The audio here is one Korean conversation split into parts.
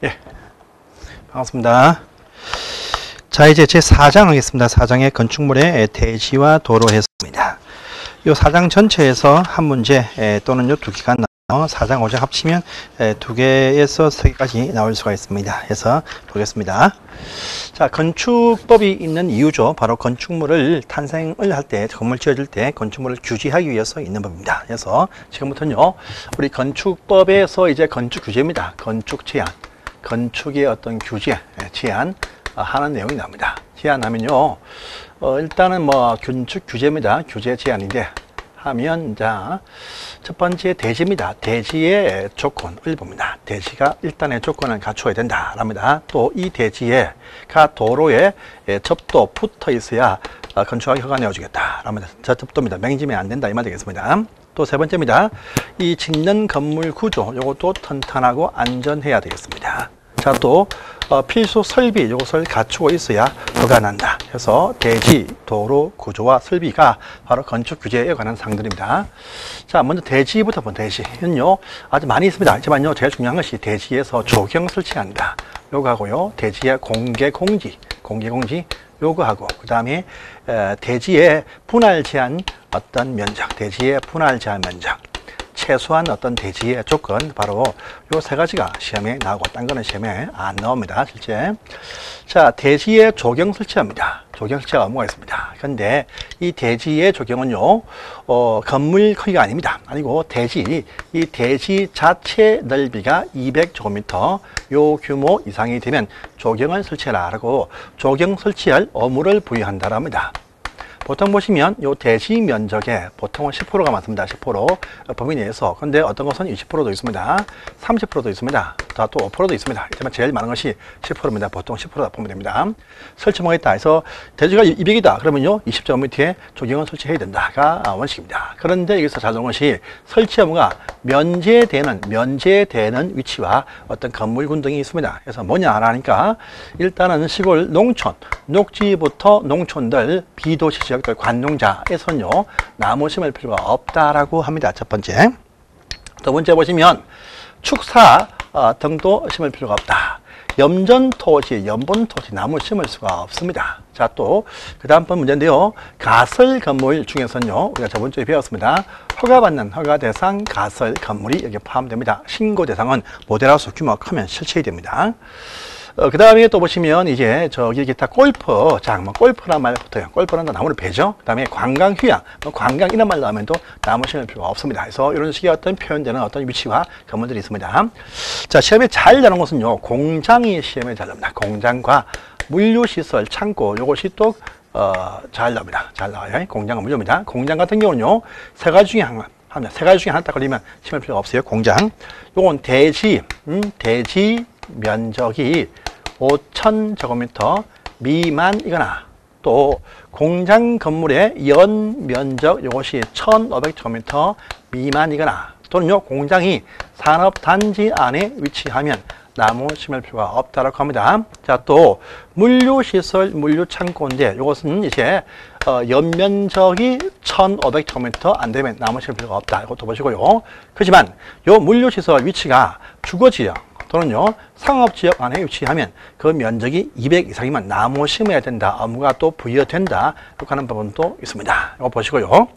예, 반갑습니다. 자, 이제 제 4장 하겠습니다. 4장의 건축물의 대지와 도로 해석입니다. 이 4장 전체에서 한 문제 또는 요 두 개가 나와 4장 5장 합치면 2개에서 3개까지 나올 수가 있습니다. 해서 보겠습니다. 자, 건축법이 있는 이유죠. 바로 건축물을 탄생을 할 때, 건물 지어질 때 건축물을 규제하기 위해서 있는 법입니다. 그래서 지금부터는요, 우리 건축법에서 이제 건축 규제입니다. 건축 제한, 건축의 어떤 규제, 제한 하는 내용이 나옵니다. 제한하면요, 일단은 뭐 건축 규제입니다. 규제 제한인데 하면, 자, 첫 번째 대지입니다. 대지의 조건을 봅니다. 대지가 일단의 조건을 갖추어야 된다랍니다. 또 이 대지가 도로에 접도 붙어 있어야 건축하기 허가 내어주겠다랍니다. 접도입니다. 맹지면 안 된다 이 말 되겠습니다. 또 세 번째입니다. 이 짓는 건물 구조, 이것도 튼튼하고 안전해야 되겠습니다. 자, 또 필수 설비, 이것을 갖추고 있어야 허가 난다. 그래서 대지, 도로, 구조와 설비가 바로 건축 규제에 관한 사항들입니다. 자, 먼저 대지부터 본 대지는요, 아주 많이 있습니다. 하지만요, 제일 중요한 것이 대지에서 조경 설치한다. 요거하고요, 대지의 공개 공지 요거하고, 그 다음에 대지의 분할 제한 어떤 면적, 대지의 분할 제한 면적, 최소한 어떤 대지의 조건, 바로 요 세 가지가 시험에 나오고, 딴 거는 시험에 안 나옵니다, 실제. 자, 대지에 조경 설치합니다. 조경 설치가 의무가 있습니다. 그런데 이 대지의 조경은요, 건물 크기가 아닙니다. 아니고 이 대지 자체 넓이가 200제곱미터 요 규모 이상이 되면 조경을 설치하라고 조경 설치할 의무를 부여한다고 합니다. 보통 보시면 요 대지 면적에 보통은 10%가 많습니다. 10% 범위 내에서. 근데 어떤 것은 20%도 있습니다. 30%도 있습니다. 또 5%도 있습니다. 하지만 제일 많은 것이 10%입니다. 보통 10%다 보면 됩니다. 설치모가 있다 해서 대지가 200이다. 그러면요, 20제곱미터에 조경을 설치해야 된다가 원칙입니다. 그런데 여기서 잘 나온 것이 설치 의무가 면제되는 위치와 어떤 건물군 등이 있습니다. 그래서 뭐냐 하니까 일단은 시골 농촌, 녹지부터 농촌들 비도시 지역들 관농자에서는요, 나무 심을 필요가 없다라고 합니다. 첫 번째. 두 번째 보시면 축사 등도 심을 필요가 없다. 염전 토지, 연분 토지 나무 심을 수가 없습니다. 자, 또 그 다음번 문제인데요, 가설 건물 중에서는요, 우리가 저번 주에 배웠습니다. 허가받는 허가 대상 가설 건물이 여기에 포함됩니다. 신고 대상은 모델하우스 규모가 크면 실체이 됩니다. 그 다음에 또 보시면 이제 저기 기타 골프장, 골프란 말 붙어요. 골프는 나무를 베죠. 그 다음에 관광 휴양, 관광 이런 말 나오면 또 나무 심을 필요가 없습니다. 그래서 이런 식의 어떤 표현되는 어떤 위치와 건물들이 있습니다. 자, 시험에 잘 나오는 것은요, 공장이 시험에 잘 나옵니다. 공장과 물류시설, 창고, 요것이 또 잘 나옵니다. 잘 나와요. 공장과 물류입니다. 공장 같은 경우는요, 세 가지 중에 하나 딱 걸리면 심을 필요가 없어요. 공장. 요건 대지 면적이 5,000제곱미터 미만이거나, 또 공장 건물의 연 면적 이것이 1,500제곱미터 미만이거나, 또는요, 공장이 산업단지 안에 위치하면 나무 심을 필요가 없다라고 합니다. 자, 또 물류시설, 물류창고인데 이것은 이제 연면적이 1,500제곱미터 안 되면 나무 심을 필요가 없다. 이것도 보시고요. 그렇지만 요 물류시설 위치가 주거지역 또는요, 상업지역 안에 위치하면 그 면적이 200 이상이면 나무 심어야 된다. 의무가 또 부여된다. 이렇게 하는 부분도 있습니다. 이거 보시고요.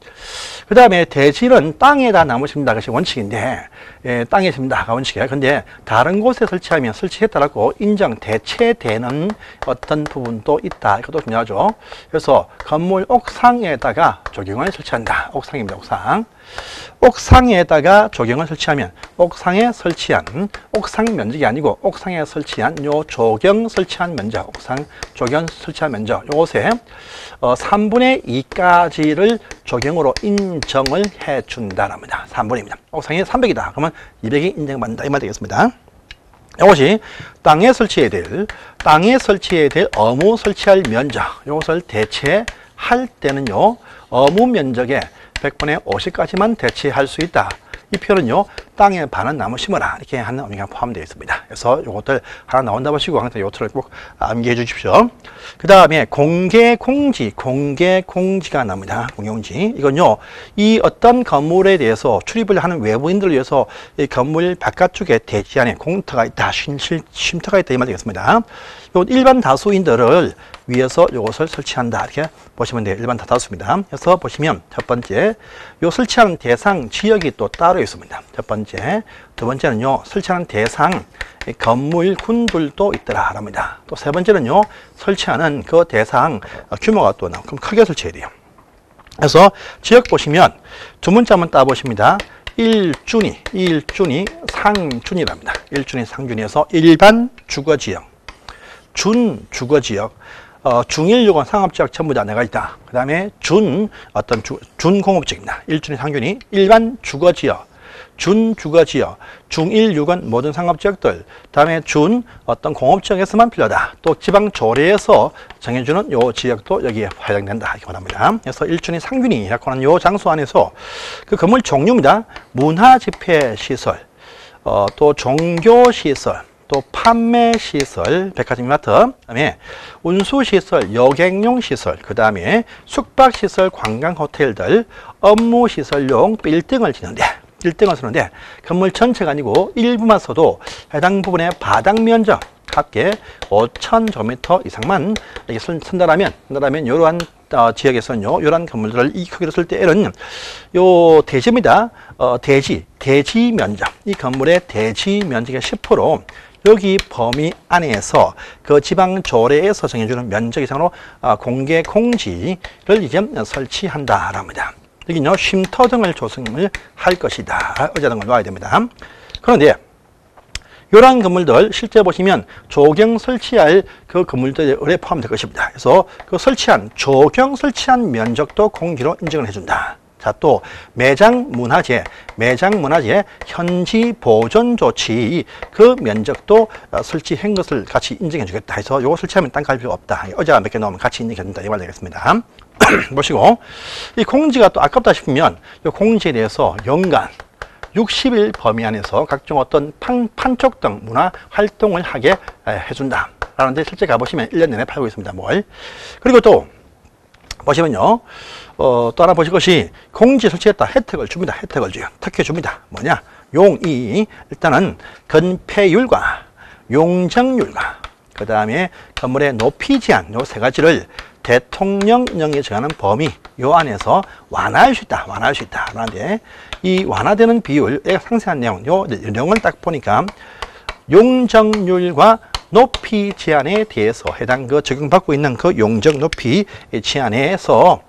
그 다음에 대지는 땅에다 나무 심는다. 그것이 원칙인데, 땅에 심는다가 원칙이에요. 근데 다른 곳에 설치하면 설치했다라고 인정, 대체되는 어떤 부분도 있다. 이것도 중요하죠. 그래서 건물 옥상에다가 조경을 설치한다. 옥상입니다. 옥상. 옥상에다가 조경을 설치하면 옥상에 설치한, 옥상 면적이 아니고 옥상에 설치한 요 조경 설치한 면적, 옥상 조경 설치한 면적, 요것에 3분의 2까지를 조경으로 인정을 해준다랍니다. 3분의 2입니다. 옥상이 300이다. 그러면 200이 인정받는다. 이 말 되겠습니다. 이것이 땅에 설치해야 될 의무 설치할 면적, 이것을 대체할 때는요, 의무 면적의 100분의 50까지만 대체할 수 있다. 이 표현은요, 땅에 반은 나무 심어라 이렇게 하는 의미가 포함되어 있습니다. 그래서 이것들 하나 나온다 보시고 항상 요트를 꼭 암기해 주십시오. 그 다음에 공개공지가 나옵니다. 공개공지. 이건요, 이 어떤 건물에 대해서 출입을 하는 외부인들을 위해서 이 건물 바깥쪽에 대지 안에 공터가 있다, 쉼터가 있다 이 말 되겠습니다. 요 일반 다수인들을 위해서 이것을 설치한다 이렇게 보시면 돼요. 일반 다수입니다. 그래서 보시면 첫 번째, 요 설치하는 대상 지역이 또 따로 있습니다. 첫 번째, 두 번째는요, 설치하는 대상 건물군들도 있더라 합니다. 또 세 번째는요, 설치하는 그 대상 규모가 또 나오고 그럼 크게 설치해야 돼요. 그래서 지역 보시면 두 문자 한번 따보십니다. 일준이 상준이랍니다. 일준이 상준이에서 일반 주거지역, 준주거지역, 중일요건 상업지역 전부 다 내가 있다. 그 다음에 준공업지역입니다. 일준이 상준이 일반 주거지역, 준주거지역, 중일유건 모든 상업지역들, 다음에 어떤 공업지역에서만 필요하다. 또 지방조례에서 정해주는 요 지역도 여기에 해당된다 이렇게 말합니다. 그래서 일준이 상준이라고 하는 요 장소 안에서 그 건물 종류입니다. 문화집회시설, 또 종교시설, 또 판매시설, 백화점이마트, 그 다음에 운수시설, 여객용시설, 그 다음에 숙박시설, 관광호텔들, 업무시설용 빌딩을 짓는데, 빌딩을 쓰는데 건물 전체가 아니고 일부만 써도 해당 부분의 바닥 면적 합계 5,000제곱미터 이상만 이렇게 쓴다라면 이러한 지역에서는요, 이러한 건물들을 이 크기로 쓸 때에는 요 대지입니다. 대지 면적, 이 건물의 대지 면적의 10%, 여기 범위 안에서 그 지방 조례에서 정해주는 면적 이상으로 공개 공지를 이제 설치한다랍니다. 여기는요, 쉼터 등을 조성을 할 것이다. 의자 등을 놓아야 됩니다. 그런데 이러한 건물들 실제 보시면 조경 설치할 그 건물들에 포함될 것입니다. 그래서 그 조경 설치한 면적도 공기로 인정을 해준다. 자, 또 매장 문화재 현지 보존 조치 그 면적도 설치한 것을 같이 인정해 주겠다 해서 요거 설치하면 땅 갈 필요 없다. 의자가 몇 개 나오면 같이 인정해 준다 이 말 되겠습니다. 보시고 이 공지가 또 아깝다 싶으면 이 공지에 대해서 연간 60일 범위 안에서 각종 어떤 판촉 등 문화 활동을 하게 해준다 라는데 실제 가보시면 1년 내내 팔고 있습니다. 뭘. 그리고 또 보시면요, 또 하나 보실 것이 공지 설치했다 혜택을 줍니다. 혜택을 줘요. 특혜 줍니다. 뭐냐? 일단은 건폐율과 용적률과 그 다음에 건물의 높이 제한 요 세 가지를 대통령령이 정하는 범위 요 안에서 완화할 수 있다. 그런데 이 완화되는 비율에 상세한 내용, 요 내용을 딱 보니까 용적률과 높이 제한에 대해서 해당 그 적용받고 있는 그 용적 높이 제한에서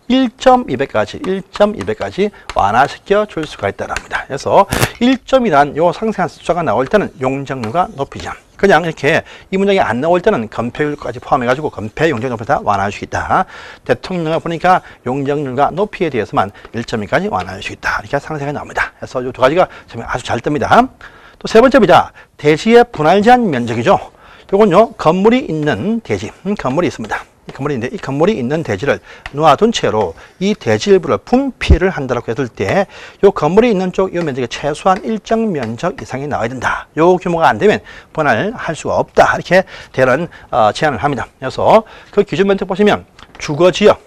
1.2배까지 완화시켜 줄 수가 있다랍니다. 그래서 1점이란 요 상세한 숫자가 나올 때는 용적률과 높이 제한. 그냥 이렇게 이 문장이 안 나올 때는 건폐율까지 포함해가지고 건폐 용적 높이를 다 완화할 수 있다. 대통령을 보니까 용적률과 높이에 대해서만 1.2까지 완화할 수 있다. 이렇게 상세하게 나옵니다. 그래서 이 두 가지가 아주 잘 뜹니다. 또 세 번째입니다. 대지의 분할 제한 면적이죠. 요건요, 건물이 있는 대지, 건물이 있습니다. 이 건물이 있는데 이 건물이 있는 대지를 놓아둔 채로 이 대지 일부를 분피를 한다고 했을 때 요 건물이 있는 쪽 이 면적이 최소한 일정 면적 이상이 나와야 된다. 요 규모가 안 되면 분할할 수가 없다. 이렇게 되는 제한을 합니다. 그래서 그 기준 면적 보시면 주거지역은요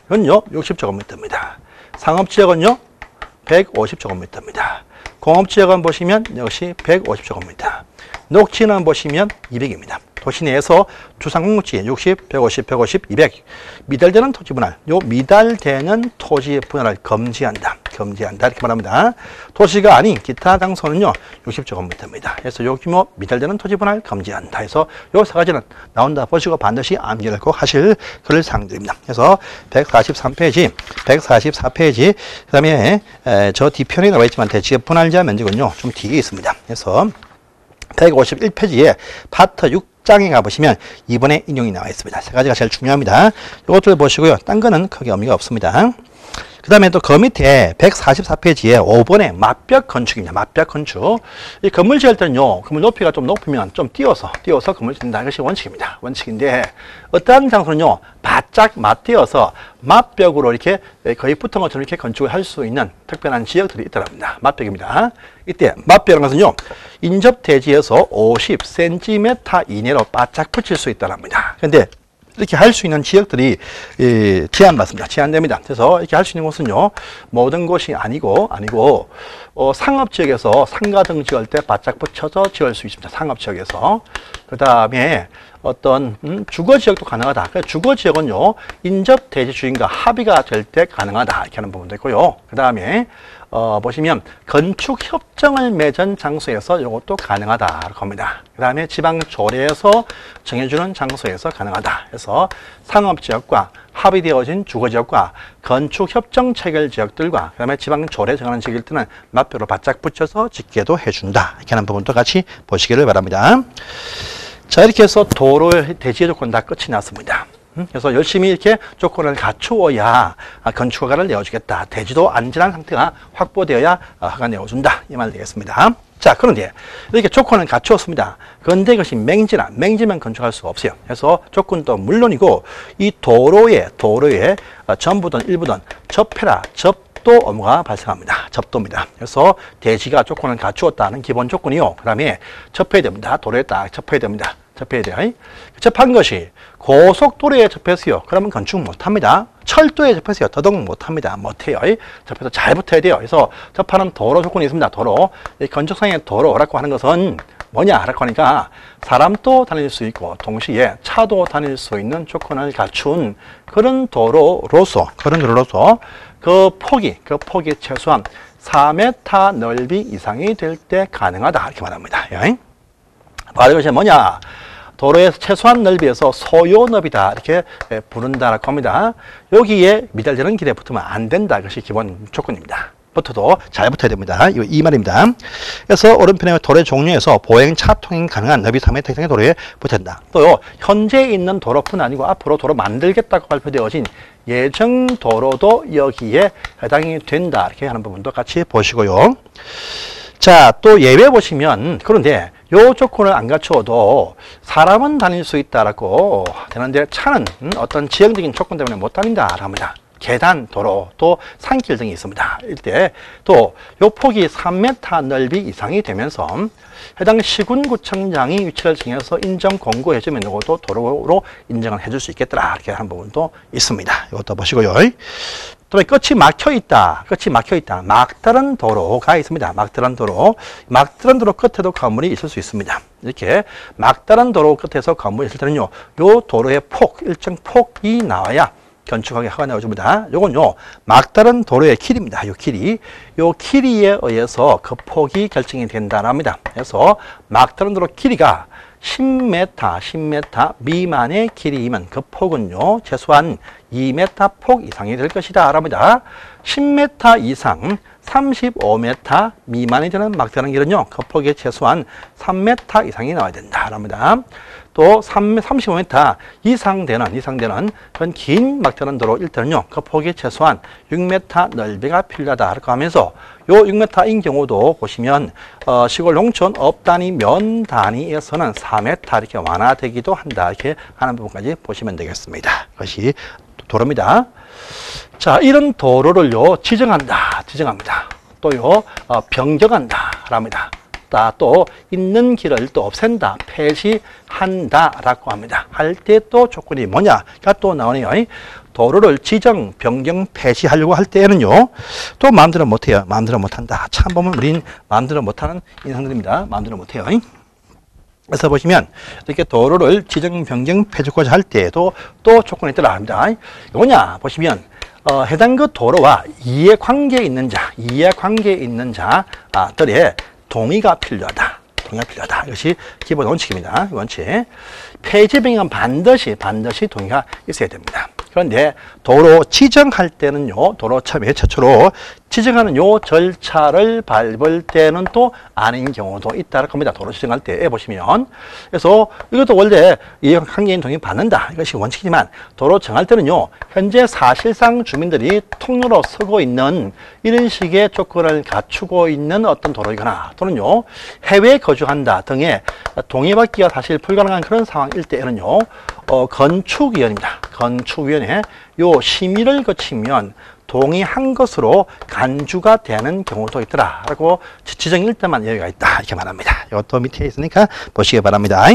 60제곱미터입니다. 상업지역은요 150제곱미터입니다. 공업지역은 보시면 역시 150제곱미터. 녹지는 보시면 200입니다. 도시 내에서 주상공급지 60, 150, 200. 미달되는 토지 분할. 요 미달되는 토지 분할을 금지한다 이렇게 말합니다. 도시가 아닌 기타 장소는요 60제곱미터입니다. 그래서 요 규모 미달되는 토지 분할 금지한다 해서 요 세 가지는 나온다 보시고 반드시 암기를 꼭 하실 그럴 사항들입니다. 그래서 143페이지, 144페이지 그다음에 저 뒤편에 나와 있지만 대지의 분할자 면적은요 좀 뒤에 있습니다. 그래서 151페이지에 파트 6장에 가보시면 이번에 인용이 나와 있습니다. 세 가지가 제일 중요합니다. 이것들 보시고요. 딴 거는 크게 의미가 없습니다. 그 다음에 또 그 밑에 144페이지에 5번에 맞벽 건축입니다. 맞벽 건축. 이 건물 지을 때는요, 건물 높이가 좀 높으면 좀 띄워서 건물 짓는다. 이것이 원칙입니다. 원칙인데, 어떠한 장소는요, 바짝 맞띄어서 맞벽으로 이렇게 거의 붙은 것처럼 이렇게 건축을 할 수 있는 특별한 지역들이 있더랍니다. 맞벽입니다. 이때 맞벽이라는 것은요, 인접 대지에서 50cm 이내로 바짝 붙일 수 있다랍니다. 근데 이렇게 할 수 있는 지역들이 제한받습니다. 제한됩니다. 그래서 이렇게 할 수 있는 곳은요, 모든 곳이 아니고 상업지역에서 상가 등 지을 때 바짝 붙여서 지을 수 있습니다. 상업지역에서. 그 다음에 어떤 주거지역도 가능하다. 주거지역은요, 인접 대지 주인과 합의가 될 때 가능하다. 이렇게 하는 부분도 있고요. 그 다음에 보시면 건축 협정을 맺은 장소에서 이것도 가능하다 이렇게 합니다. 그 다음에 지방 조례에서 정해주는 장소에서 가능하다. 그래서 상업지역과 합의되어진 주거지역과 건축 협정 체결 지역들과 그 다음에 지방 조례 정하는 지역일 때는 맞벽으로 바짝 붙여서 짓게도 해준다. 이렇게 하는 부분도 같이 보시기를 바랍니다. 자, 이렇게 해서 도로 대지의 조건 다 끝이 났습니다. 그래서 열심히 이렇게 조건을 갖추어야 건축 허가를 내어주겠다. 대지도 안전한 상태가 확보되어야 허가 내어준다. 이 말 되겠습니다. 자, 그런데 이렇게 조건을 갖추었습니다. 그런데 이것이 맹지면 건축할 수가 없어요. 그래서 조건도 물론이고 이 도로에 전부든 일부든 접도 업무가 발생합니다. 접도입니다. 그래서 대지가 조건을 갖추었다는 기본 조건이요. 그 다음에 접해야 됩니다. 도로에 딱 접해야 됩니다. 접해야 돼요. 접한 것이 고속도로에 접했어요. 그러면 건축 못합니다. 철도에 접했어요. 더더욱 못합니다. 못해요. 접해서 잘 붙어야 돼요. 그래서 접하는 도로 조건이 있습니다. 도로. 이 건축상의 도로라고 하는 것은 뭐냐라고 하니까 사람도 다닐 수 있고 동시에 차도 다닐 수 있는 조건을 갖춘 그런 도로로서 그 폭이 최소한 4m 넓이 이상이 될 때 가능하다. 이렇게 말합니다. 바로 이것이 뭐냐? 도로의 최소한 넓이에서 소요 너비다. 이렇게 부른다라고 합니다. 여기에 미달되는 길에 붙으면 안 된다. 이것이 기본 조건입니다. 붙어도 잘 붙어야 됩니다. 이 말입니다. 그래서 오른편의 도로의 종류에서 보행, 차 통행 가능한 넓이 3m 이상의 도로에 붙어야 된다. 또요, 현재 있는 도로뿐 아니고 앞으로 도로 만들겠다고 발표되어진 예정 도로도 여기에 해당이 된다. 이렇게 하는 부분도 같이 보시고요. 자, 또 예외 보시면, 그런데 요 조건을 안 갖추어도 사람은 다닐 수 있다라고 되는데 차는 어떤 지형적인 조건 때문에 못 다닌다라고 합니다. 계단, 도로, 또 산길 등이 있습니다. 이때 또 요 폭이 3m 넓이 이상이 되면서 해당 시군구청장이 위치를 정해서 인정 공고해주면 이것도 도로로 인정을 해줄 수 있겠더라. 이렇게 하는 부분도 있습니다. 이것도 보시고요. 그다음에 끝이 막혀 있다. 막다른 도로가 있습니다. 막다른 도로 끝에도 건물이 있을 수 있습니다. 이렇게 막다른 도로 끝에서 건물이 있을 때는요, 요 도로의 일정 폭이 나와야 건축하게 허가 내어줍니다. 요건요, 막다른 도로의 길이입니다. 요 길이에 의해서 그 폭이 결정이 된다고 합니다. 그래서 막다른 도로 길이가 10m 미만의 길이이면 그 폭은요, 최소한 2m 폭 이상이 될 것이다. 합니다. 10m 이상 35m 미만이 되는 막다른 길은요, 그 폭이 최소한 3m 이상이 나와야 된다. 합니다. 또 35m 이상 되는 그런 긴 막다른 도로일 때는요, 그 폭이 최소한 6m 넓이가 필요하다. 이렇게 하면서 요 6m인 경우도 보시면 시골 농촌 업 단위 면 단위에서는 4m 이렇게 완화되기도 한다. 이렇게 하는 부분까지 보시면 되겠습니다. 그것이 도로입니다. 자, 이런 도로를요, 지정합니다. 또요, 변경한다. 합니다. 또 있는 길을 또 없앤다, 폐지한다라고 합니다. 할 때 또 조건이 뭐냐가 또 나오네요. 도로를 지정, 변경, 폐지하려고 할 때에는요, 또 마음대로 못해요. 마음대로 못한다. 참 보면 우린 마음대로 못하는 인상들입니다. 마음대로 못해요. 그래서 보시면 이렇게 도로를 지정, 변경, 폐지하고자 할 때에도 또 조건이 있더라 합니다. 뭐냐 보시면 해당 그 도로와 이해관계에 있는 자들의 동의가 필요하다. 이것이 기본 원칙입니다. 원칙. 폐지 변경은 반드시 동의가 있어야 됩니다. 그런데 도로 지정할 때는요, 도로 처음에 최초로 지정하는 요 절차를 밟을 때는 또 아닌 경우도 있다는 겁니다. 도로 지정할 때 보시면. 그래서 이것도 원래 이 한개인 동의 받는다. 이것이 원칙이지만 도로 정할 때는요, 현재 사실상 주민들이 통로로 서고 있는 이런 식의 조건을 갖추고 있는 어떤 도로이거나 또는요, 해외에 거주한다 등의 동의받기가 사실 불가능한 그런 상황일 때에는요, 건축위원입니다. 건축위원회 요 심의를 거치면 동의한 것으로 간주가 되는 경우도 있더라라고 지정일 때만 여유가 있다 이렇게 말합니다. 이것도 밑에 있으니까 보시기 바랍니다.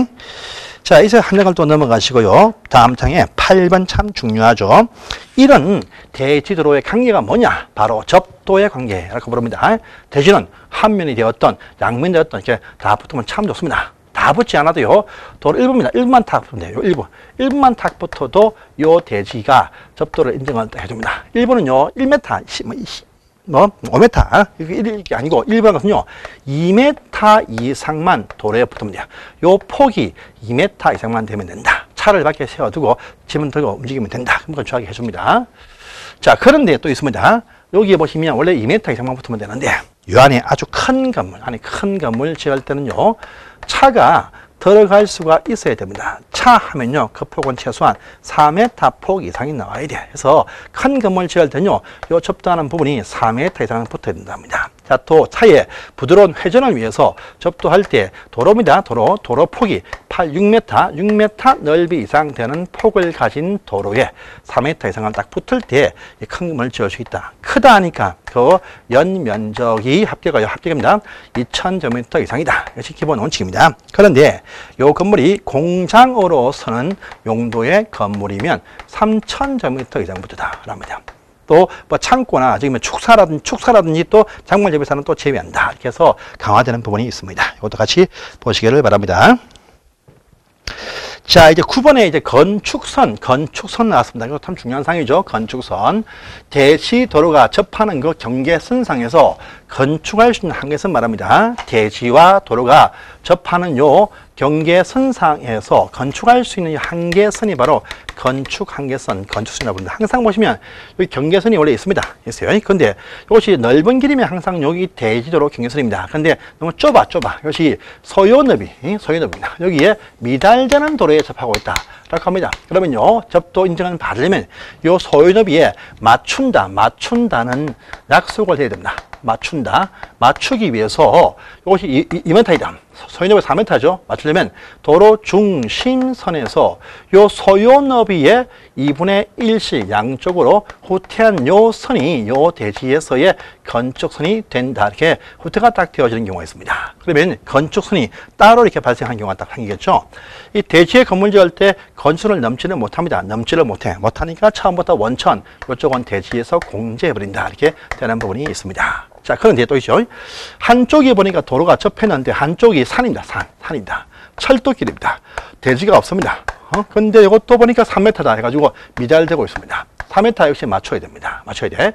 자, 이제 한 장을 또 넘어가시고요. 다음 장에 8번 참 중요하죠. 이런 대지도로의 관계가 뭐냐? 바로 접도의 관계라고 부릅니다. 대지는 한 면이 되었던 양면이 되었던 이렇게 다 붙으면 참 좋습니다. 다 붙지 않아도요. 도로 1부입니다. 1부만 탁 붙으면 돼요. 1부. 1부만 탁 붙어도 요 대지가 접도를 인정을 해줍니다. 1부는요. 1m, 5m. 이게 아니고 1부는 것은요. 2m 이상만 도로에 붙으면 돼요. 요 폭이 2m 이상만 되면 된다. 차를 밖에 세워두고 짐은 들고 움직이면 된다. 그런 걸 정확히 해줍니다. 자, 그런데 또 있습니다. 여기에 보시면 원래 2m 이상만 붙으면 되는데 이 안에 아주 큰 건물, 안에 큰 건물 지을 때는요. 차가 들어갈 수가 있어야 됩니다. 차 하면요, 그 폭은 최소한 4m 폭 이상이 나와야 돼. 그래서 큰 건물 지을 때는요, 요 접도하는 부분이 4m 이상 붙어야 된답니다. 자, 또 차의 부드러운 회전을 위해서 접도할 때 도로입니다. 도로 폭이 6m 넓이 이상 되는 폭을 가진 도로에 4m 이상은 딱 붙을 때 큰 건물을 지을 수 있다. 크다 하니까 그 연 면적이 합격입니다. 2000제곱미터 이상이다. 이것이 기본 원칙입니다. 그런데 이 건물이 공장으로서는 용도의 건물이면 3000제곱미터 이상부터다 합니다. 또 뭐 창고나 지금 축사라든지 또 작물 재배사는 또 제외한다. 이렇게 해서 강화되는 부분이 있습니다. 이것도 같이 보시기를 바랍니다. 자, 이제 9번에 이제 건축선 나왔습니다. 이거 참 중요한 상이죠. 건축선. 대지 도로가 접하는 그 경계선상에서 건축할 수 있는 한계선 말합니다. 대지와 도로가 접하는 요 경계선상에서 건축할 수 있는 한계선이 바로 건축 한계선, 건축선이라고 부릅니다. 항상 보시면 여기 경계선이 원래 있습니다. 있어요. 근데 이것이 넓은 길이면 항상 여기 대지도로 경계선입니다. 근데 너무 좁아. 이것이 소요너비입니다. 여기에 미달되는 도로에 접하고 있다. 라고 합니다. 그러면요, 접도 인정을 받으려면 요 소요너비에 맞춘다는 약속을 해야 됩니다. 맞추기 위해서 이것이 2m이다. 소요너비 4m죠. 맞추려면 도로 중심선에서 요 소요너비의 2분의 1씩 양쪽으로 후퇴한 요 선이 요 대지에서의 건축선이 된다. 이렇게 후퇴가 딱 되어지는 경우가 있습니다. 그러면 건축선이 따로 이렇게 발생한 경우가 딱 생기겠죠. 이 대지에 건물 지을 때 건수를 넘지를 못합니다. 못하니까 처음부터 원천, 이쪽은 대지에서 공제해버린다. 이렇게 되는 부분이 있습니다. 자, 그런데 또 있죠. 한쪽이 보니까 도로가 접했는데 한쪽이 산입니다. 산입니다. 철도길입니다. 대지가 없습니다. 근데 이것도 보니까 3m다 해가지고 미달되고 있습니다. 4m 역시 맞춰야 됩니다. 맞춰야 돼.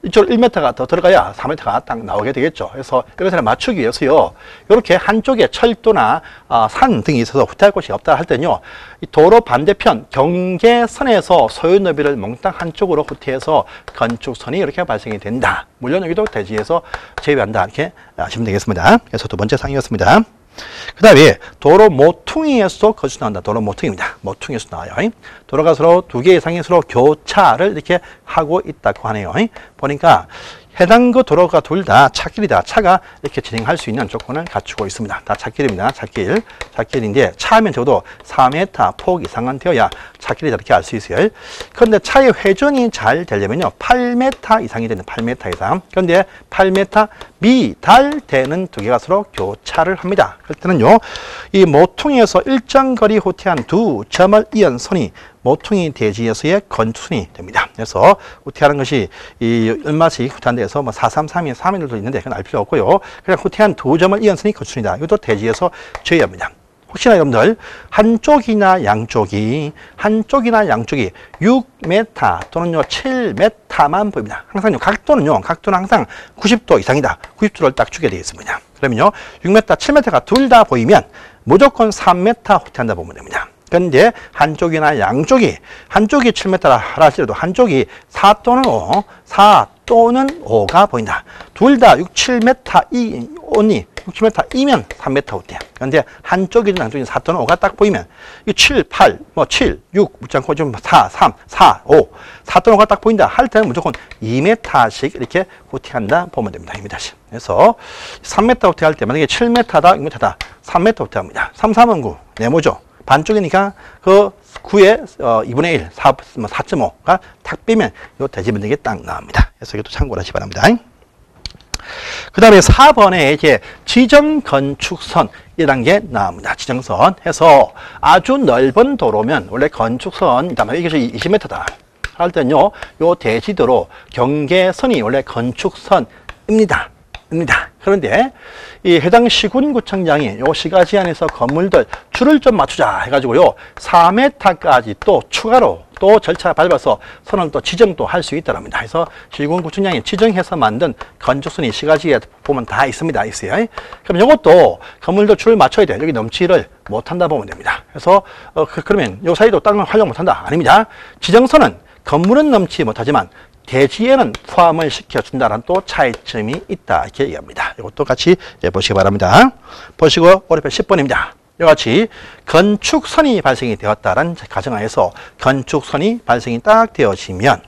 이쪽 1m가 더 들어가야 4m가 딱 나오게 되겠죠. 그래서 이것을 맞추기 위해서요, 이렇게 한쪽에 철도나 산 등이 있어서 후퇴할 곳이 없다 할 때는요, 이 도로 반대편 경계선에서 소요너비를 몽땅 한쪽으로 후퇴해서 건축선이 이렇게 발생이 된다. 물론 여기도 대지에서 제외한다. 이렇게 아시면 되겠습니다. 그래서 두 번째 상이었습니다. 그 다음에 도로 모퉁이에서 거쳐 나온다. 도로 모퉁이입니다. 모퉁이에서 나와요. 도로가 서로 두 개 이상이 서로 교차를 이렇게 하고 있다고 하네요. 보니까 해당 그 도로가 둘 다 찻길이다. 차가 이렇게 진행할 수 있는 조건을 갖추고 있습니다. 다 찻길입니다. 찻길인데 차하면 적어도 4m 폭 이상은 되어야 찻길이다 이렇게 알 수 있어요. 그런데 차의 회전이 잘 되려면요, 8m 이상이 되는 8m 이상. 그런데 8m 미달되는 두 개가 서로 교차를 합니다. 그럴 때는요, 이 모퉁이에서 일정 거리 후퇴한 두 점을 이은 선이 모퉁이 대지에서의 건축선이 됩니다. 그래서 후퇴하는 것이 이 얼마씩 후퇴한 데에서 뭐 433이 3일도 있는데 그건 알 필요 없고요. 그냥 후퇴한 두 점을 이은 선이 건축선이다. 이것도 대지에서 제외합니다. 혹시나 여러분들 한쪽이나 양쪽이 6m 또는요 7m만 보입니다. 항상 각도는 항상 90도 이상이다. 90도를 딱 주게 되어 있습니다. 그러면요 6m, 7m가 둘 다 보이면 무조건 3m 후퇴한다 보면 됩니다. 근데 한쪽이나 양쪽이, 한쪽이 7m라 할지라도 한쪽이 4 또는 5, 4 또는 5가 보인다. 둘 다 6, 7m 이 온이 6, 7m이면 3m 어때요? 근데 한쪽이든 양쪽이 4 또는 5가 딱 보이면 이 7, 8, 뭐 7, 6 묻지 않고 좀 4, 3, 4, 5, 4 또는 5가 딱 보인다 할 때는 무조건 2m씩 이렇게 후퇴한다 보면 됩니다. 2m씩. 그래서 3m 후퇴할 때 만약에 7m다, 6m다, 3m 후퇴합니다. 3, 3은 9, 네모죠. 반쪽이니까 그 9의 2분의 1, 4.5가 탁 빼면 요 대지분된 게 딱 나옵니다. 그래서 이것도 참고를 하시기 바랍니다. 그 다음에 4번에 이제 지정 건축선이라는 게 나옵니다. 지정선 해서 아주 넓은 도로면 원래 건축선, 이것이 20m다 할 때는요, 요 대지도로 경계선이 원래 건축선입니다. 그런데 이 해당 시군구청장이 요 시가지 안에서 건물들 줄을 좀 맞추자 해가지고요 4m까지 또 추가로 또 절차 밟아서 선을 또 지정도 할 수 있다랍니다. 그래서 시군구청장이 지정해서 만든 건축선이 시가지에 보면 다 있습니다. 있어요. 그럼 이것도 건물들 줄을 맞춰야 돼. 여기 넘치를 못한다 보면 됩니다. 그래서 그러면 요 사이도 땅을 활용 못한다 아닙니다. 지정선은 건물은 넘치 못하지만 대지에는 포함을 시켜준다는 또 차이점이 있다 이렇게 얘기합니다. 이것도 같이 보시기 바랍니다. 보시고 오른편 10번입니다. 이같이 건축선이 발생이 되었다는 가정하에서 건축선이 발생이 딱 되어지면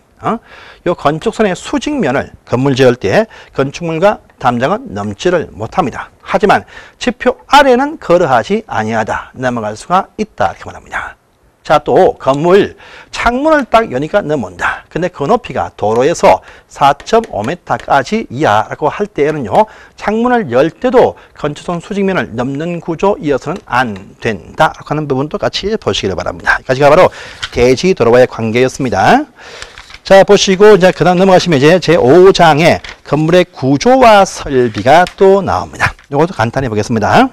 이 건축선의 수직면을 건물 지을 때 건축물과 담장은 넘지를 못합니다. 하지만 지표 아래는 거르하지 아니하다 넘어갈 수가 있다 이렇게 말합니다. 자, 또 건물 창문을 딱 여니까 넘어온다. 근데 그 높이가 도로에서 4.5m까지 이하라고 할 때에는요, 창문을 열 때도 건축선 수직면을 넘는 구조이어서는 안 된다라고 하는 부분도 같이 보시기를 바랍니다. 여기까지가 바로 대지 도로와의 관계였습니다. 자, 보시고 이제 그다음 넘어가시면 이제 제5장에 건물의 구조와 설비가 또 나옵니다. 이것도 간단히 보겠습니다.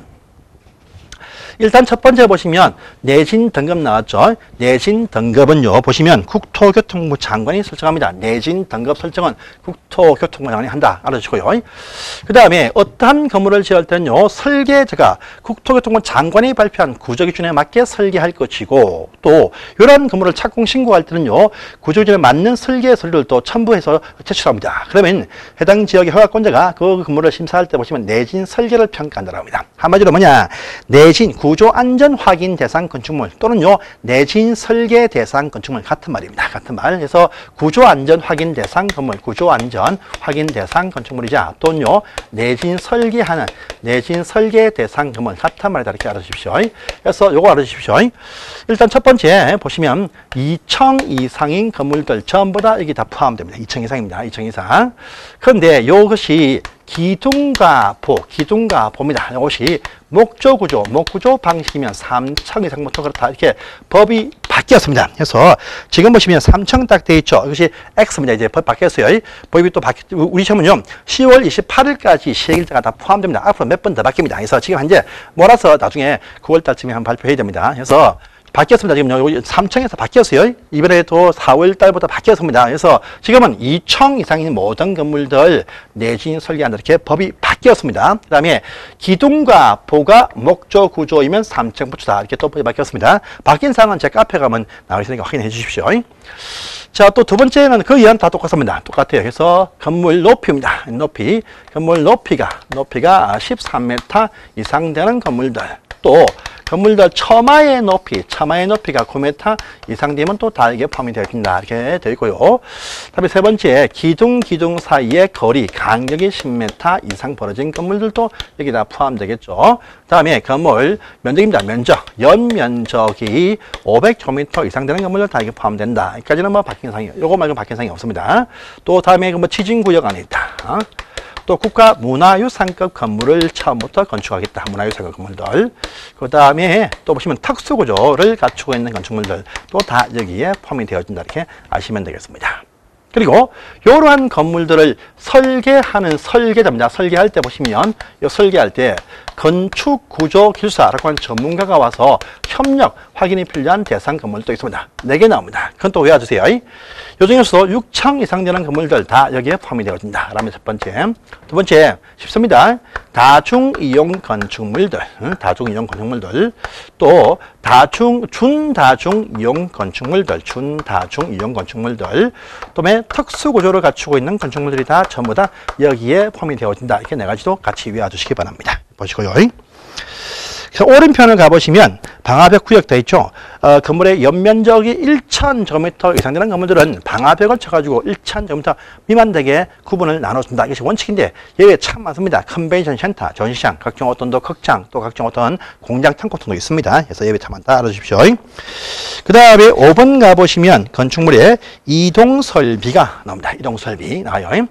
일단 첫 번째 보시면 내진 등급 나왔죠. 내진 등급은요. 보시면 국토교통부 장관이 설정합니다. 내진 등급 설정은 국토교통부 장관이 한다. 알아주시고요. 그 다음에 어떠한 건물을 지을 때는요. 설계자가 국토교통부 장관이 발표한 구조기준에 맞게 설계할 것이고 또 이런 건물을 착공 신고할 때는요. 구조기준에 맞는 설계 서류를 또 첨부해서 제출합니다. 그러면 해당 지역의 허가권자가 그 건물을 심사할 때 보시면 내진 설계를 평가한다고 합니다. 한마디로 뭐냐. 내진 구조 안전 확인 대상 건축물 또는요 내진 설계 대상 건축물 같은 말입니다. 같은 말. 그래서 구조 안전 확인 대상 건물, 구조 안전 확인 대상 건축물이자 또는요 내진 설계하는 내진 설계 대상 건물 같은 말이다 이렇게 알아주십시오. 그래서 요거 알아주십시오. 일단 첫 번째 보시면 2층 이상인 건물들 전부 다 여기 다 포함됩니다. 2층 이상입니다. 2층 이상. 그런데 이것이 기둥과 보입니다. 이것이 목조구조 방식이면 3층 이상부터 그렇다. 이렇게 법이 바뀌었습니다. 그래서 지금 보시면 3층 딱 되어 있죠. 이것이 X입니다. 이제 법 바뀌었어요. 법이 또 우리 시험은요, 10월 28일까지 시행일자가 다 포함됩니다. 앞으로 몇 번 더 바뀝니다. 그래서 지금 현재 몰아서 나중에 9월 달쯤에 한번 발표해야 됩니다. 그래서 바뀌었습니다. 지금 여기 3층에서 바뀌었어요. 이번에 또 4월 달부터 바뀌었습니다. 그래서 지금은 2층 이상인 모든 건물들 내진 설계한다. 이렇게 법이 바뀌었습니다. 그 다음에 기둥과 보가 목조 구조이면 3층부터다. 이렇게 또 법이 바뀌었습니다. 바뀐 사항은 제 카페 가면 나와 있으니까 확인해 주십시오. 자, 또 두 번째는 그 이하는 다 똑같습니다. 똑같아요. 그래서 건물 높이입니다. 건물 높이가 13m 이상 되는 건물들. 또 건물들 처마의 높이가 9m 이상 되면 또 다 이게 포함이 되어 있다. 이렇게 되어 있고요. 다음에 세 번째, 기둥 사이의 거리, 간격이 10m 이상 벌어진 건물들도 여기다 포함되겠죠. 다음에 건물 면적입니다. 연면적이 500km 이상 되는 건물들 다 이게 포함된다. 여기까지는 뭐 바뀐 사항이, 요거 말고 바뀐 사항이 없습니다. 또 다음에 뭐 지진구역 안에 있다. 또 국가 문화유산급 건물을 처음부터 건축하겠다. 문화유산급 건물들. 그 다음에 또 보시면 특수구조를 갖추고 있는 건축물들 또 다 여기에 포함이 되어진다. 이렇게 아시면 되겠습니다. 그리고 이러한 건물들을 설계하는 설계자입니다. 설계할 때 보시면 이 설계할 때 건축 구조 기술사라고 하는 전문가가 와서 협력 확인이 필요한 대상 건물도 있습니다. 4개 나옵니다. 그건 또 외워주세요. 이 중에서도 6층 이상 되는 건물들 다 여기에 포함이 되어진다. 라면 첫 번째. 두 번째, 쉽습니다. 다중이용 건축물들, 다중이용 건축물들, 또 준다중이용 건축물들, 준다중이용 건축물들, 또 특수구조를 갖추고 있는 건축물들이 다 전부 다 여기에 포함이 되어진다. 이렇게 4가지도 같이 외워주시기 바랍니다. 보시고요. 그래서 오른편을 가보시면 방화벽 구역 되어 있죠. 건물의 연면적이 1,000제곱미터 이상 되는 건물들은 방화벽을 쳐가지고 1,000제곱미터 미만되게 구분을 나눠준다. 이것이 원칙인데 예외 참 많습니다. 컨벤션 센터, 전시장, 각종 어떤 극장, 또 각종 어떤 공장 창고 등도 있습니다. 그래서 예외 참 많다 알아주십시오. 그 다음에 5번 가보시면 건축물의 이동설비가 나옵니다. 이동설비 나와요.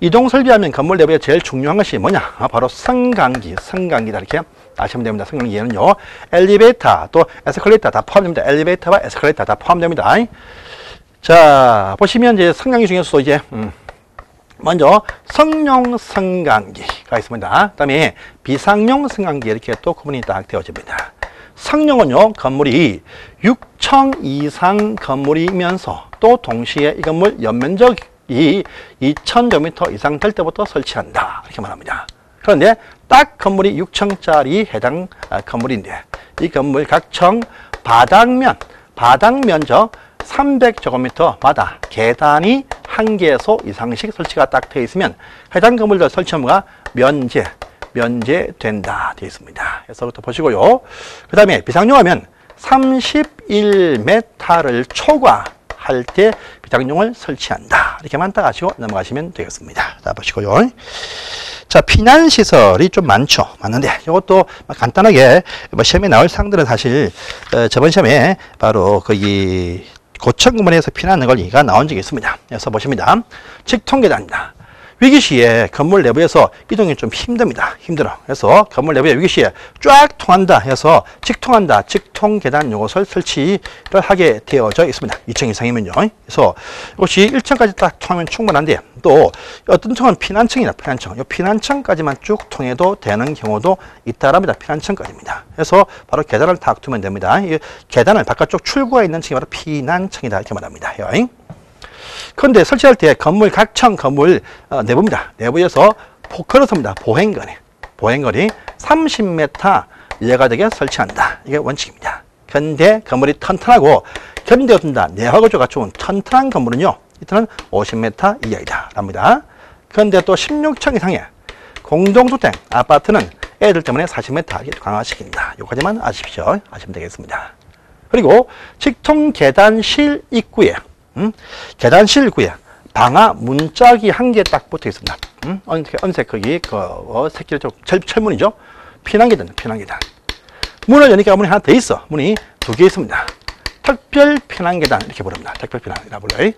이동설비하면 건물 내부에 제일 중요한 것이 뭐냐? 바로 승강기다 이렇게 아시면 됩니다. 승강기에는요, 엘리베이터, 또 에스컬레이터 다 포함됩니다. 엘리베이터와 에스컬레이터 다 포함됩니다. 자, 보시면 이제 승강기 중에서도 이제, 먼저 성용 승강기가 있습니다. 그 다음에 비상용 승강기 이렇게 또 구분이 딱 되어집니다. 성용은요, 건물이 6층 이상 건물이면서 또 동시에 이 건물 연면적이 2,000제곱미터 이상 될 때부터 설치한다. 이렇게 말합니다. 그런데 딱 건물이 6층짜리 해당 건물인데 이 건물 각층 바닥 면적 300제곱미터마다 계단이 1개소 이상씩 설치가 딱 되어 있으면 해당 건물들 설치 업무가 면제된다 되어 있습니다. 그래서 또 보시고요. 그 다음에 비상용하면 31m를 초과할 때 비상용을 설치한다. 이렇게만 딱 아시고 넘어가시면 되겠습니다. 자, 보시고요. 자, 피난시설이 좀 많은데 이것도 간단하게 시험에 나올 사항들은 사실 저번 시험에 바로 거기 고층건물에서 피난하는 권리가 나온 적이 있습니다. 그래서 보십니다. 직통계단입니다. 위기시에 건물 내부에서 이동이 좀 힘들어. 그래서 건물 내부에 위기시에 쫙 통한다 해서 직통한다, 직통계단 요것을 설치를 하게 되어져 있습니다. 2층 이상이면요. 그래서 이것이 1층까지 딱 통하면 충분한데 또 어떤 층은 피난층이다. 피난층. 이 피난층까지만 쭉 통해도 되는 경우도 있다랍니다. 피난층까지입니다. 그래서 바로 계단을 딱 두면 됩니다. 이 계단을 바깥쪽 출구가 있는 층이 바로 피난층이다. 이렇게 말합니다. 그런데 설치할 때 각층 건물 내부입니다. 내부에서 걸어서입니다. 보행거리 30m 이하가 되게 설치한다. 이게 원칙입니다. 그런데 건물이 튼튼하고 견뎌준다. 내화구조 갖춘 튼튼한 건물은요, 이때는 50m 이하이다. 랍니다. 그런데 또 16층 이상의 공동주택 아파트는 애들 때문에 40m 강화시킨다. 여기까지만 아십시오. 아시면 되겠습니다. 그리고 직통 계단실 입구에 계단실 입구에 방화 문짝이 1개 딱 붙어 있습니다. 은색 거기 새끼를 철문이죠. 피난계단. 문을 여니까 문이 하나 더 있어. 문이 2개 있습니다. 특별 피난계단 이렇게 부릅니다. 특별 피난이라고 불러요.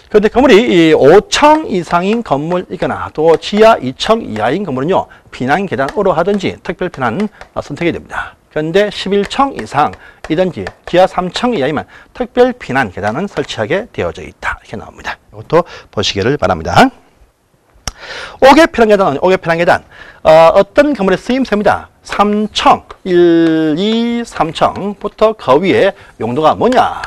그런데 건물이 5층 이상인 건물이거나 또 지하 2층 이하인 건물은요, 피난계단으로 하든지 특별 피난 선택이 됩니다. 그런데 11층 이상이든지 지하 3층 이하이면 특별 피난 계단은 설치하게 되어져 있다. 이렇게 나옵니다. 이것도 보시기를 바랍니다. 5개 피난 계단. 어떤 건물의 쓰임새입니다. 3층, 1, 2, 3층부터 그 위에 용도가 뭐냐?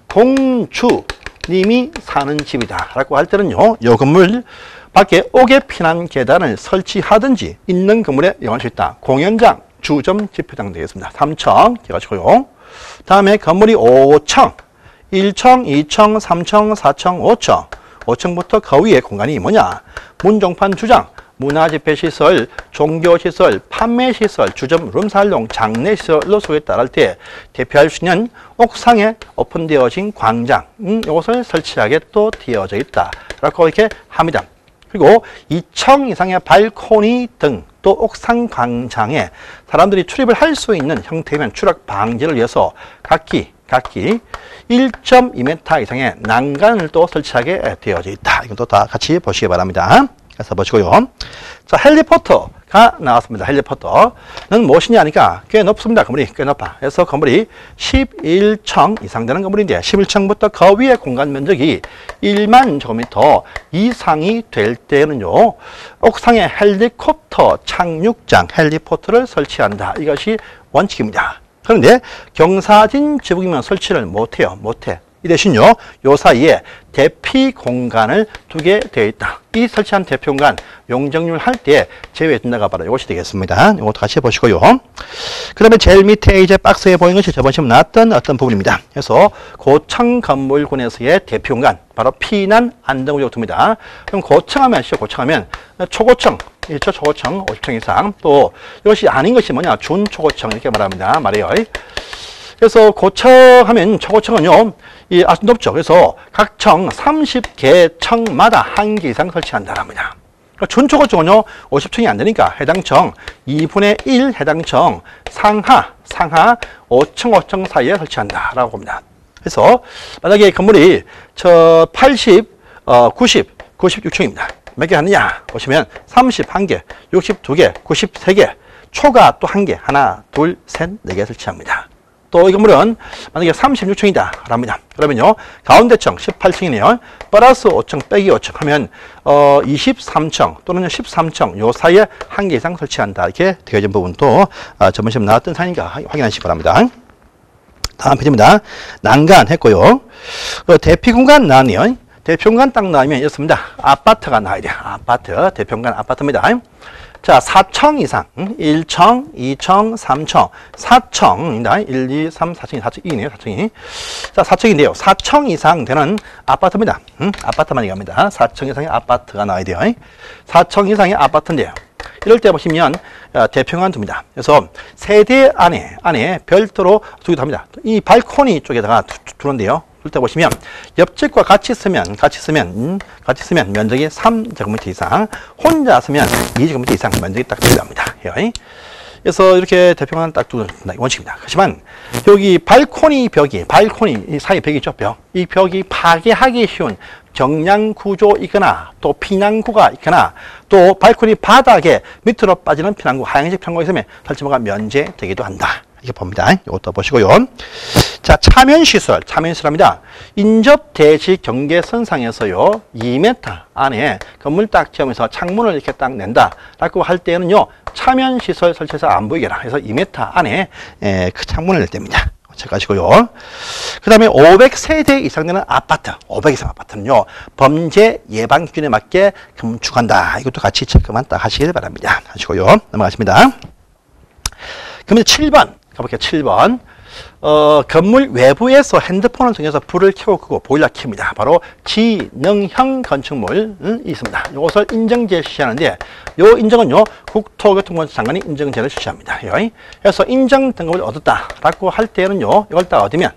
공주님이 사는 집이다. 라고 할 때는요, 이 건물 밖에 5개 피난 계단을 설치하든지 있는 건물에 이용할 수 있다. 공연장, 주점 집회장 되겠습니다. 3층 기억하시고요. 다음에 건물이 5층, 1층, 2층, 3층, 4층, 5층. 5층부터 그 위에 공간이 뭐냐? 문종판 주장, 문화집회시설, 종교시설, 판매시설, 주점, 룸살롱, 장례시설로 소개에 따를 때 대표할 수 있는 옥상에 오픈되어진 광장, 이것을 설치하게 또 되어져 있다. 라고 이렇게 합니다. 그리고 2층 이상의 발코니 등 또 옥상 광장에 사람들이 출입을 할 수 있는 형태면 추락 방지를 위해서 각기 1.2m 이상의 난간을 또 설치하게 되어져 있다. 이것도 다 같이 보시기 바랍니다. 그래서 보시고요. 자, 헬리포터가 나왔습니다. 헬리포터는 무엇이냐 하니까 꽤 높습니다. 건물이 꽤 높아. 그래서 건물이 11층 이상 되는 건물인데 11층부터 그 위의 공간 면적이 1만 제곱미터 이상이 될 때는요. 옥상에 헬리콥터 착륙장 헬리포터를 설치한다. 이것이 원칙입니다. 그런데 경사진 지붕이면 설치를 못해요. 못해. 이 대신요, 요 사이에 대피 공간을 두게 되어 있다. 이 설치한 대피 공간 용적률 할 때 제외해 준다가 바로 이것이 되겠습니다. 이것도 같이 보시고요. 그 다음에 제일 밑에 이제 박스에 보이는 것이 저번 시험 나왔던 어떤 부분입니다. 그래서 고층 건물군에서의 대피 공간, 바로 피난 안전구역 두입니다. 그럼 고층하면 아시죠? 고층하면 초고층, 있죠? 초고층, 50층 이상. 또 이것이 아닌 것이 뭐냐? 준초고층 이렇게 말해요. 그래서 고층하면 초고층은요, 아주 높죠. 그래서 각 층 30개 층마다 1개 이상 설치한다랍니다. 그러니까 준초고층은요, 50층이 안 되니까 해당 층 2분의 1 해당 층 상하 5층 사이에 설치한다라고 봅니다. 그래서 만약에 건물이 80, 90, 96층입니다. 몇 개 하느냐 보시면 31개, 62개, 93개, 초가 또 1개, 하나, 둘, 셋, 4개 설치합니다. 또 이 건물은 만약에 36층이다 랍니다. 그러면요, 가운데층 18층이네요. 플러스 5층 빼기 5층 하면 23층 또는 13층 요 사이에 1개 이상 설치한다. 이렇게 되어진 부분도 저번 시험 나왔던 사항이니까 확인하시기 바랍니다. 다음 페이지입니다. 난간 했고요. 대피 공간 나왔네요. 대피 공간 딱 나오면 이렇습니다. 아파트가 나와야 돼요. 아파트, 대피 공간 아파트입니다. 자, 4층 이상, 1층, 2층, 3층, 4층입니다. 1, 2, 3, 4층이 4층이네요. 4층이. 자, 4층인데요. 4층 이상 되는 아파트입니다. 아파트만 얘기합니다. 4층 이상의 아파트가 나와야 돼요. 4층 이상의 아파트인데요. 이럴 때 보시면 대평관 둡니다. 그래서 세대 안에 별도로 두기도 합니다. 이 발코니 쪽에다가 두는데요. 그럴 때 보시면 옆집과 같이 쓰면 면적이 3제곱미터 이상, 혼자 쓰면 2제곱미터 이상 면적이 딱 들어갑니다. 그래서 이렇게 대평관 딱 두는 원칙입니다. 하지만 여기 발코니 이 사이 벽이 있죠, 벽. 이 벽이 파괴하기 쉬운 경량 구조이거나 또 피난구가 있거나 또 발코니 바닥에 밑으로 빠지는 피난구, 하향식 피난구가 있으면 설치모가 면제되기도 한다. 이렇게 봅니다. 이것도 보시고요. 자, 차면시설합니다. 인접 대지 경계선상에서요, 2m 안에 건물 딱 지으면서 창문을 이렇게 딱 낸다라고 할 때는요, 차면시설 설치해서 안 보이게 해라. 그래서 2m 안에 그 창문을 낼 때입니다. 체크하시고요. 그 다음에 500세대 이상 되는 아파트, 500 이상 아파트는요, 범죄 예방 기준에 맞게 건축한다. 이것도 같이 체크만 딱 하시길 바랍니다. 하시고요. 넘어가십니다. 그러면 7번 가볼게요. 7번. 건물 외부에서 핸드폰을 통해서 불을 켜고 끄고 보일러 켭니다. 바로 지능형 건축물이 있습니다. 이것을 인증제 실시하는데, 이 인증은요, 국토교통부 장관이 인증제를 실시합니다. 그래서 인증 등급을 얻었다라고 할 때는요, 이걸 딱 얻으면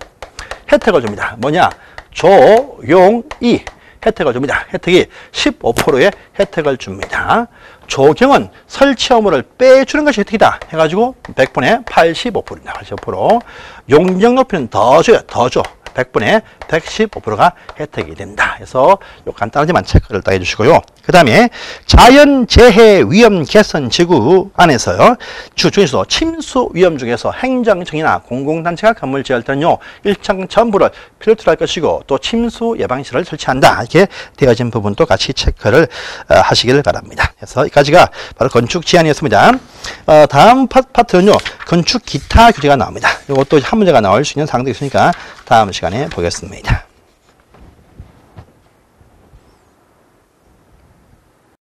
혜택을 줍니다. 뭐냐? 조용히 혜택을 줍니다. 혜택이 15%의 혜택을 줍니다. 조경은 설치 의무를 빼주는 것이 혜택이다 해가지고 100분의 85%입니다. 85%. 용적 높이는 더 줘요. 더 줘. 100분의 115%가 혜택이 된다. 그래서 요 간단하지만 체크를 딱 해주시고요. 그 다음에 자연재해 위험 개선 지구 안에서요, 중에서 침수 위험 중에서 행정청이나 공공단체가 건물 지을 때는요, 1층 전부를 필터를 할 것이고 또 침수 예방시설을 설치한다. 이렇게 되어진 부분도 같이 체크를 하시길 바랍니다. 그래서 여기까지가 바로 건축 지안이었습니다. 다음 파트는요, 건축 기타 규제가 나옵니다. 이것도 한 문제가 나올 수 있는 사항도 있으니까 다음 시간에 보겠습니다.